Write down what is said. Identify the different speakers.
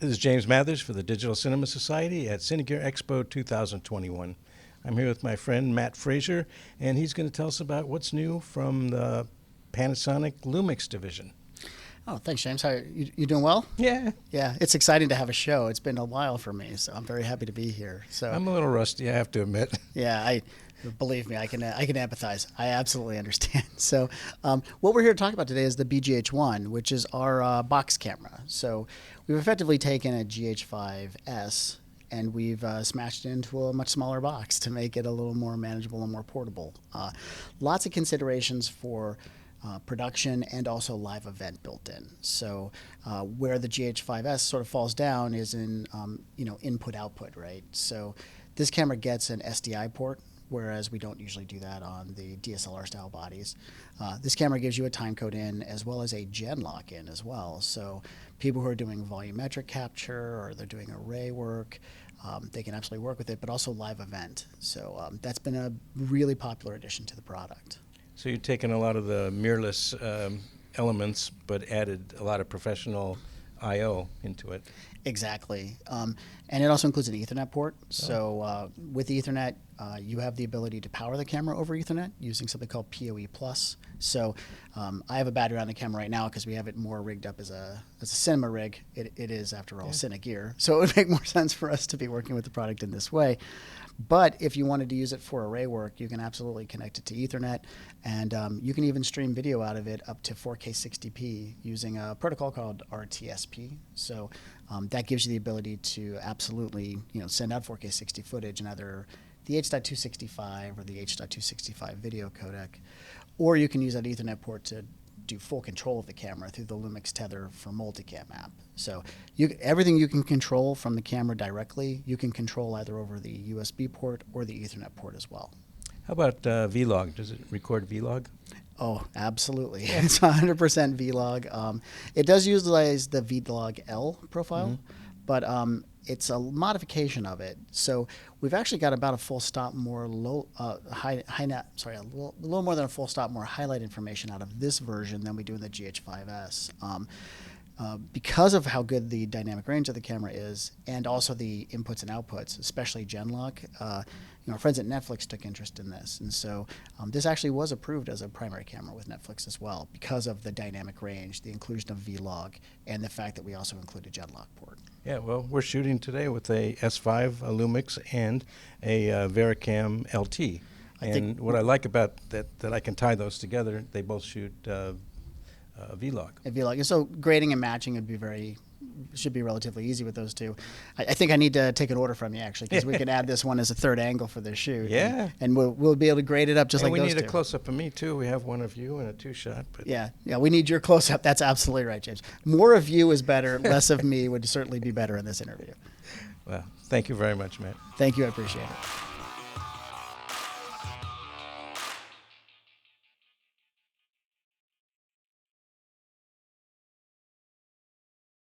Speaker 1: This is James Mathers for the Digital Cinema Society at Cine Expo 2021. I'm here with my friend Matt Frazer, and he's going to tell us about what's new from the Panasonic Lumix division.
Speaker 2: Oh, thanks, James. How you doing well?
Speaker 1: Yeah.
Speaker 2: Yeah, it's exciting to have a show. It's been a while for me, so I'm very happy to be here. So
Speaker 1: I'm a little rusty, I have to admit.
Speaker 2: yeah, believe me, I can empathize. I absolutely understand. So what we're here to talk about today is the BGH1, which is our box camera. So we've effectively taken a GH5S and we've smashed it into a much smaller box to make it a little more manageable and more portable. Lots of considerations for production and also live event built in. So where the GH5S sort of falls down is in input output, right? So this camera gets an SDI port, whereas we don't usually do that on the DSLR style bodies. This camera gives you a timecode in as well as a gen lock in as well. So people who are doing volumetric capture or they're doing array work, they can absolutely work with it, but also live event. So that's been a really popular addition to the product.
Speaker 1: So you've taken a lot of the mirrorless elements, but added a lot of professional I/O into it.
Speaker 2: Exactly. And it also includes an Ethernet port. So with Ethernet, you have the ability to power the camera over Ethernet using something called PoE+. So I have a battery on the camera right now because we have it more rigged up as a cinema rig. It is, after all, Cine gear. So it would make more sense for us to be working with the product in this way. But if you wanted to use it for array work, you can absolutely connect it to Ethernet, and you can even stream video out of it up to 4K 60p using a protocol called RTSP. So that gives you the ability to absolutely send out 4K 60 footage in either the H.265 or the H.265 video codec, or you can use that Ethernet port to do full control of the camera through the Lumix Tether for Multicam app. So everything you can control from the camera directly, you can control either over the USB port or the Ethernet port as well.
Speaker 1: How about Vlog? Does it record Vlog?
Speaker 2: Oh, absolutely. It's 100% Vlog. It does utilize the Vlog L profile, but it's a modification of it. So we've actually got about a full stop more a little more than a full stop more highlight information out of this version than we do in the GH5S. Because of how good the dynamic range of the camera is, and also the inputs and outputs, especially gen lock, our friends at Netflix took interest in this, and so this actually was approved as a primary camera with Netflix as well because of the dynamic range, the inclusion of Vlog, and the fact that we also include a gen lock port.
Speaker 1: Yeah, well, we're shooting today with a S5 a Lumix and a Vericam LT. And what I like about that I can tie those together, they both shoot Vlog.
Speaker 2: Vlog. And so grading and matching should be relatively easy with those two. I think I need to take an order from you, actually, because we can add this one as a third angle for this shoot.
Speaker 1: Yeah.
Speaker 2: And we'll be able to grade it up just like those two.
Speaker 1: We need a close-up of me, too. We have one of you and a two-shot. But
Speaker 2: yeah, we need your close-up. That's absolutely right, James. More of you is better. Less of me would certainly be better in this interview.
Speaker 1: Well, thank you very much, Matt.
Speaker 2: Thank you. I appreciate it.